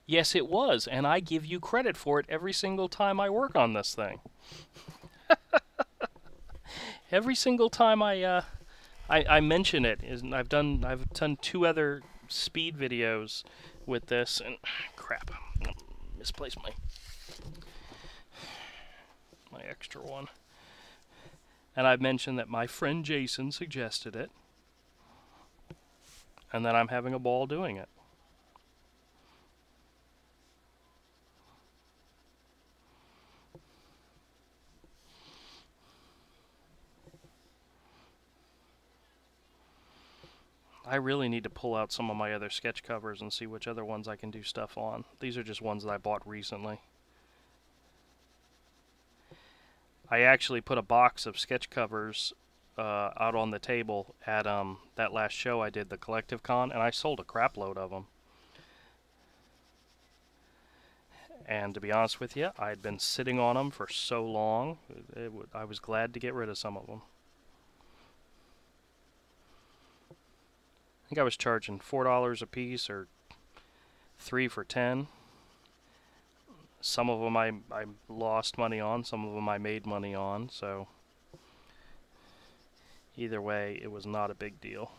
Yes, it was, and I give you credit for it every single time I work on this thing. Every single time I mention it, I've done 2 other speed videos with this, and crap, misplaced my extra one. And I've mentioned that my friend Jason suggested it, and that I'm having a ball doing it. I really need to pull out some of my other sketch covers and see which other ones I can do stuff on. These are just ones that I bought recently. I actually put a box of sketch covers out on the table at that last show I did, the Collective Con, and I sold a crap load of them. And to be honest with you, I had been sitting on them for so long, I was glad to get rid of some of them. I think I was charging $4 a piece or 3 for 10. Some of them I lost money on, some of them I made money on, so either way, it was not a big deal.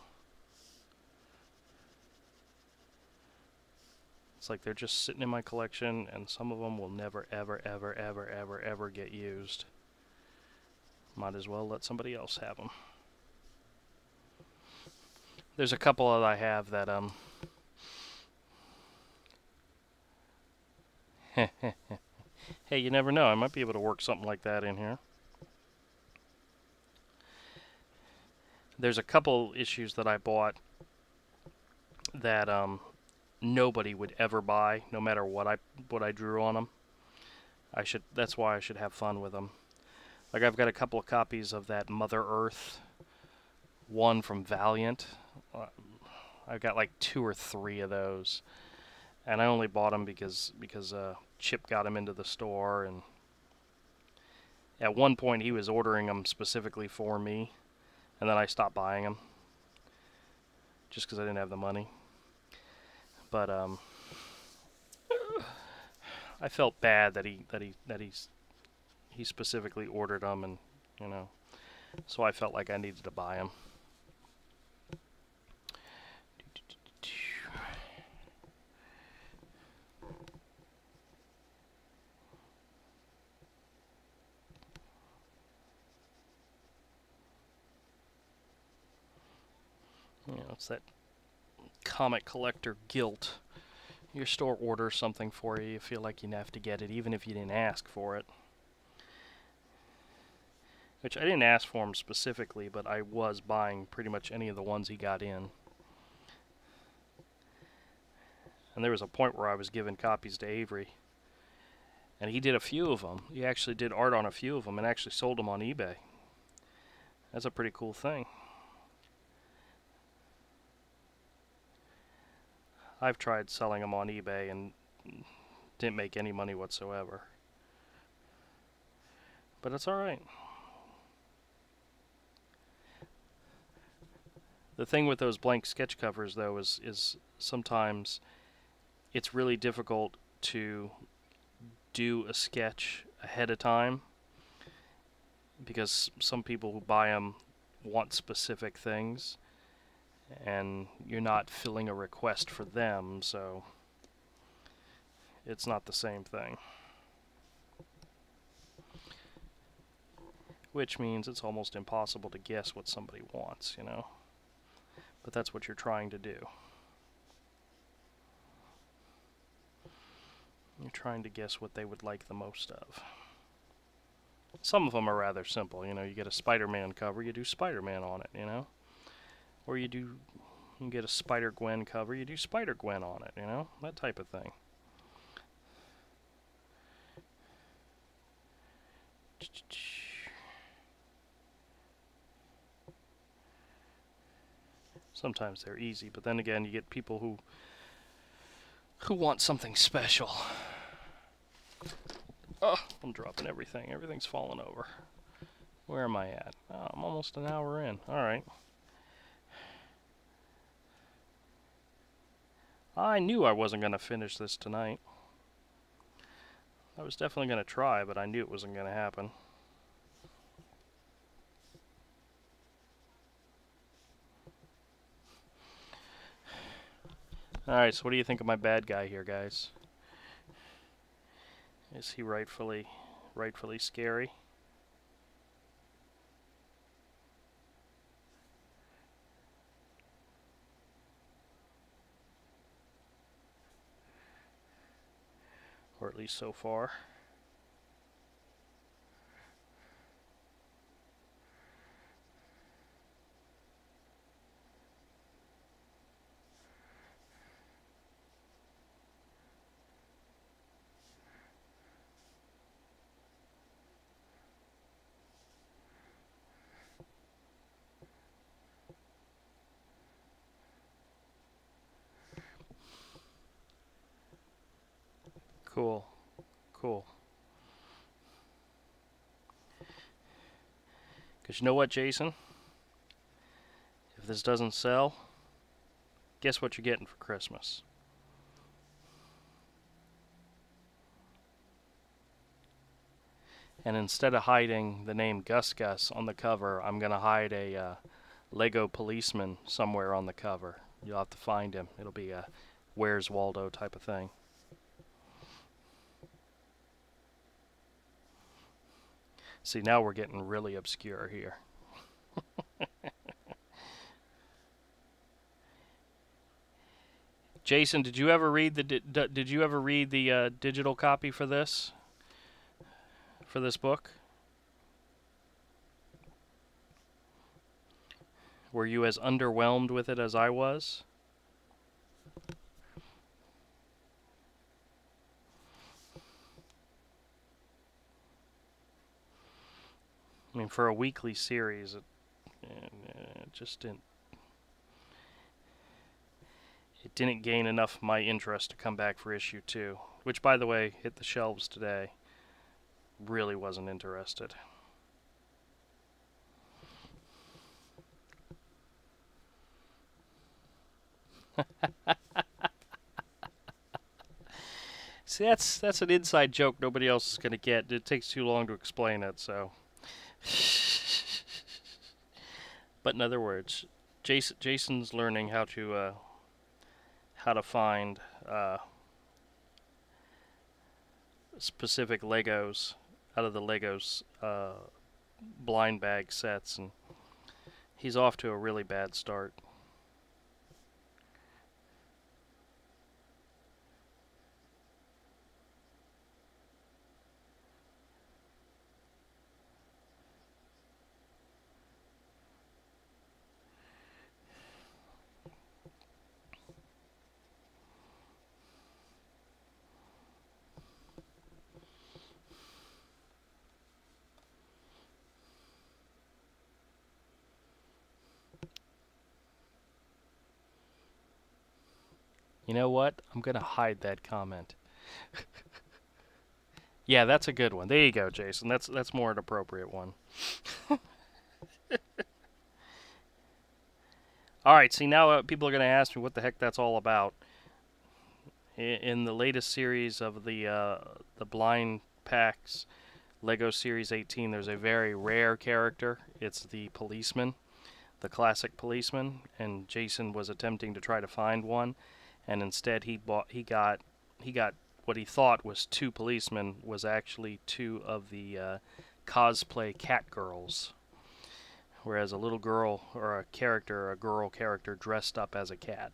It's like they're just sitting in my collection, and some of them will never, ever, ever, ever, ever, ever get used. Might as well let somebody else have them. There's a couple that I have that, hey, you never know. I might be able to work something like that in here. There's a couple issues that I bought that nobody would ever buy, no matter what I drew on them. That's why I should have fun with them. Like, I've got a couple of copies of that Mother Earth one from Valiant. I've got like 2 or 3 of those, and I only bought them because Chip got them into the store, and at one point he was ordering them specifically for me, and then I stopped buying them just because I didn't have the money. But I felt bad that he specifically ordered them, and you know, so I felt like I needed to buy them. You know, it's that comic collector guilt. Your store orders something for you, you feel like you have to get it, even if you didn't ask for it. Which I didn't ask for him specifically, but I was buying pretty much any of the ones he got in. And there was a point where I was giving copies to Avery, and he did a few of them. He actually did art on a few of them and actually sold them on eBay. That's a pretty cool thing. I've tried selling them on eBay and didn't make any money whatsoever. But it's alright. The thing with those blank sketch covers, though, is sometimes it's really difficult to do a sketch ahead of time, because some people who buy them want specific things, and you're not filling a request for them, so it's not the same thing. Which means it's almost impossible to guess what somebody wants, you know? But that's what you're trying to do. You're trying to guess what they would like the most of. Some of them are rather simple, you know, you get a Spider-Man cover, you do Spider-Man on it, you know? Or you get a Spider-Gwen cover, you do Spider-Gwen on it, you know? That type of thing. Sometimes they're easy, but then again, you get people who want something special. Oh, I'm dropping everything. Everything's falling over. Where am I at? Oh, I'm almost an hour in. Alright. I knew I wasn't going to finish this tonight. I was definitely going to try, but I knew it wasn't going to happen. Alright, so what do you think of my bad guy here, guys? Is he rightfully scary? Or at least so far. Cool. Cool. Because you know what, Jason? If this doesn't sell, guess what you're getting for Christmas? And instead of hiding the name Gus Gus on the cover, I'm going to hide a Lego policeman somewhere on the cover. You'll have to find him. It'll be a Where's Waldo type of thing. See, now we're getting really obscure here. Jason, did you ever read the digital copy for this book? Were you as underwhelmed with it as I was? I mean, for a weekly series, it just didn't. It didn't gain enough of my interest to come back for issue 2, which, by the way, hit the shelves today. Really wasn't interested. See, that's an inside joke nobody else is going to get. It takes too long to explain it, so. But in other words, Jason's learning how to find specific Legos out of the Legos blind bag sets, and he's off to a really bad start. You know what? I'm going to hide that comment. Yeah, that's a good one. There you go, Jason. That's more an appropriate one. All right, see, now people are going to ask me what the heck that's all about. In the latest series of the blind packs, Lego Series 18, there's a very rare character. It's the policeman, the classic policeman, and Jason was attempting to try to find one, and instead he got what he thought was 2 policemen, was actually 2 of the cosplay cat girls. Whereas a little girl or a girl character dressed up as a cat.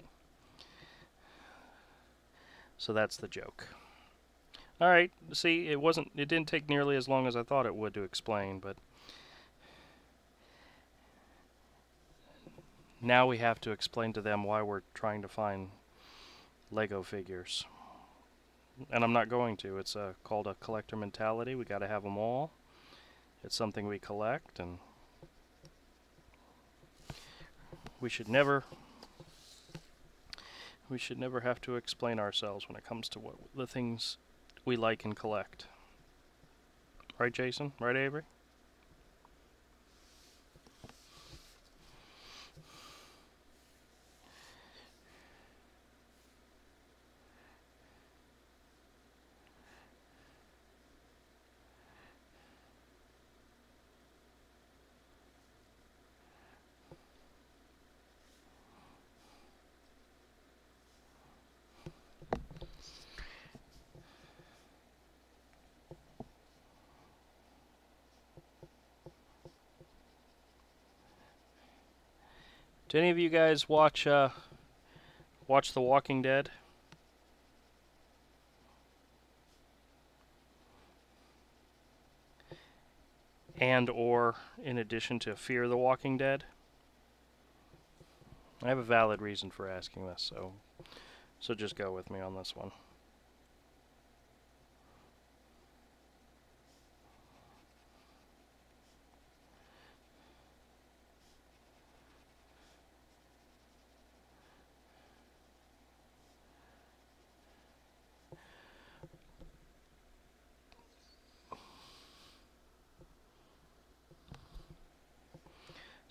So that's the joke. All right, see, it didn't take nearly as long as I thought it would to explain, but now we have to explain to them why we're trying to find Lego figures. And I'm not going to. It's called a collector mentality. We got to have them all. It's something we collect, and we should never have to explain ourselves when it comes to what the things we like and collect. Right, Jason? Right, Avery? Do any of you guys watch The Walking Dead? And or in addition to Fear the Walking Dead? I have a valid reason for asking this, so just go with me on this one.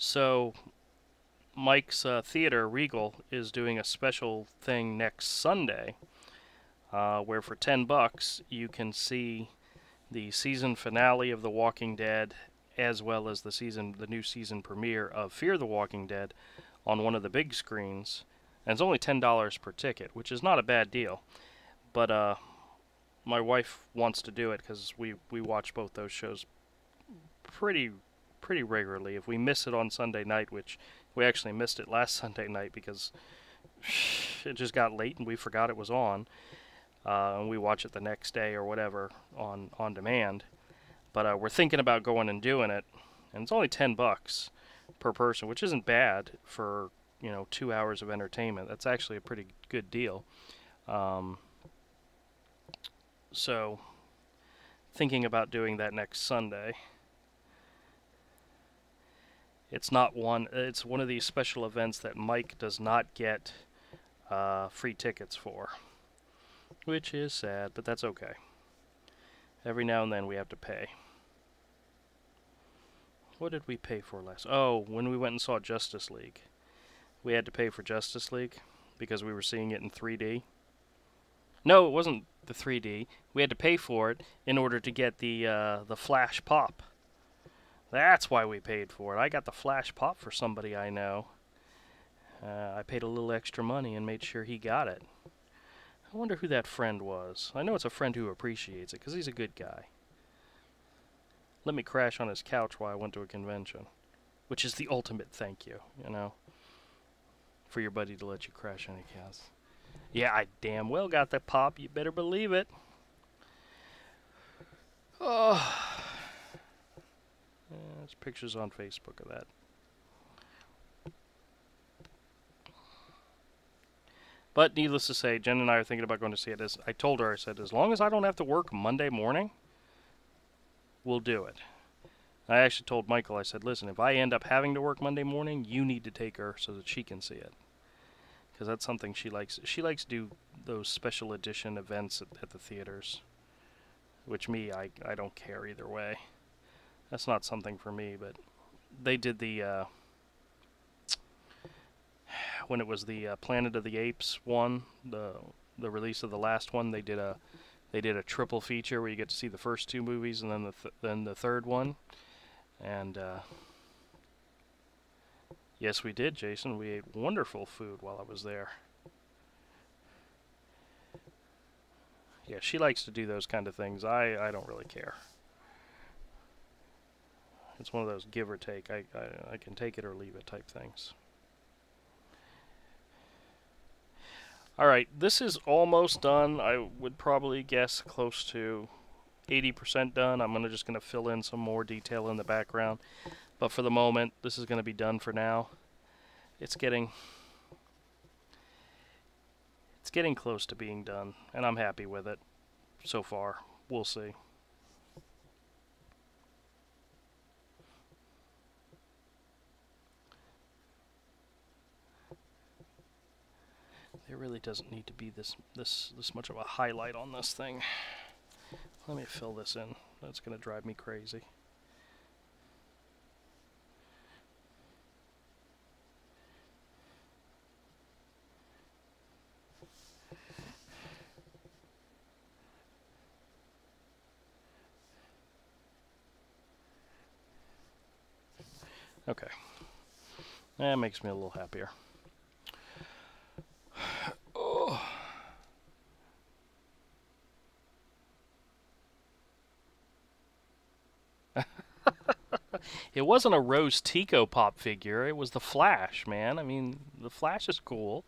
So, Mike's Theater, Regal, is doing a special thing next Sunday, where for $10 you can see the season finale of The Walking Dead, as well as the new season premiere of Fear the Walking Dead on one of the big screens And it's only $10 per ticket, which is not a bad deal. But my wife wants to do it because we watch both those shows pretty regularly. If we miss it on Sunday night, which we actually missed it last Sunday night because it just got late and we forgot it was on, and we watch it the next day or whatever on demand. But we're thinking about going and doing it, and it's only $10 per person, which isn't bad for 2 hours of entertainment. That's actually a pretty good deal. So thinking about doing that next Sunday. It's one of these special events that Mike does not get free tickets for, which is sad, but that's okay. Every now and then we have to pay. What did we pay for last? Oh, when we went and saw Justice League. We had to pay for Justice League because we were seeing it in 3D. No, it wasn't the 3D. We had to pay for it in order to get the Flash Pop. That's why we paid for it. I got the Flash Pop for somebody I know. I paid a little extra money and made sure he got it. I wonder who that friend was. I know it's a friend who appreciates it because he's a good guy. Let me crash on his couch while I went to a convention, which is the ultimate thank you, for your buddy to let you crash on your couch. Yeah, I damn well got the pop. You better believe it. Oh. There's pictures on Facebook of that. But needless to say, Jen and I are thinking about going to see it. I told her, I said, as long as I don't have to work Monday morning, we'll do it. I actually told Michael, I said, listen, if I end up having to work Monday morning, you need to take her so that she can see it. Because that's something she likes. She likes to do those special edition events at the theaters. Which I don't care either way. That's not something for me, but they did the, when it was the Planet of the Apes one, the release of the last one, they did a triple feature where you get to see the first two movies and then the third one. And yes, we did, Jason. We ate wonderful food while I was there. Yeah, she likes to do those kind of things. I don't really care. It's one of those give or take. I can take it or leave it type things. Alright, this is almost done. I would probably guess close to 80% done. I'm just going to fill in some more detail in the background. But for the moment, this is going to be done for now. It's getting close to being done, and I'm happy with it so far. We'll see. There really doesn't need to be this much of a highlight on this thing. Let me fill this in. That's going to drive me crazy. Okay. That makes me a little happier. Oh. It wasn't a Rose Tico pop figure. It was the Flash, man. I mean, the Flash is cool.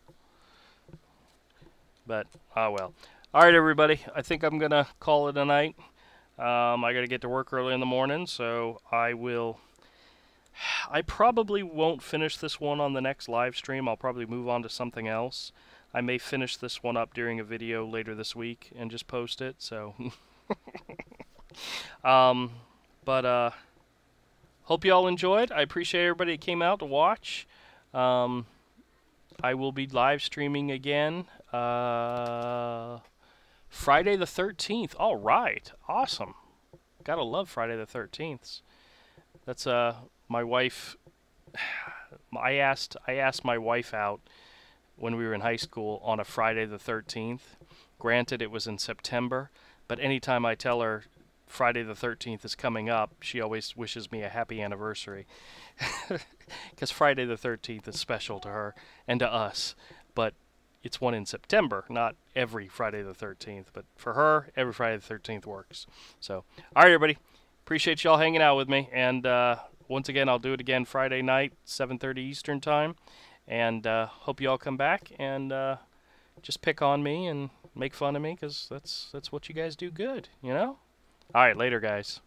But, oh well. Alright, everybody. I think I'm going to call it a night. I got to get to work early in the morning, so I probably won't finish this one on the next live stream. I'll probably move on to something else. I may finish this one up during a video later this week and just post it, so. Hope you all enjoyed. I appreciate everybody that came out to watch. I will be live streaming again Friday the 13th. All right. Awesome. Gotta love Friday the 13th. That's my wife. I asked my wife out when we were in high school on a Friday the 13th. Granted, it was in September, but anytime I tell her Friday the 13th is coming up, she always wishes me a happy anniversary. Because Friday the 13th is special to her and to us. but it's one in September, not every Friday the 13th. But for her, every Friday the 13th works. So, all right, everybody. Appreciate y'all hanging out with me. And once again, I'll do it again Friday night, 7:30 Eastern Time. And hope you all come back and just pick on me and make fun of me, because that's what you guys do good, you know? All right, later, guys.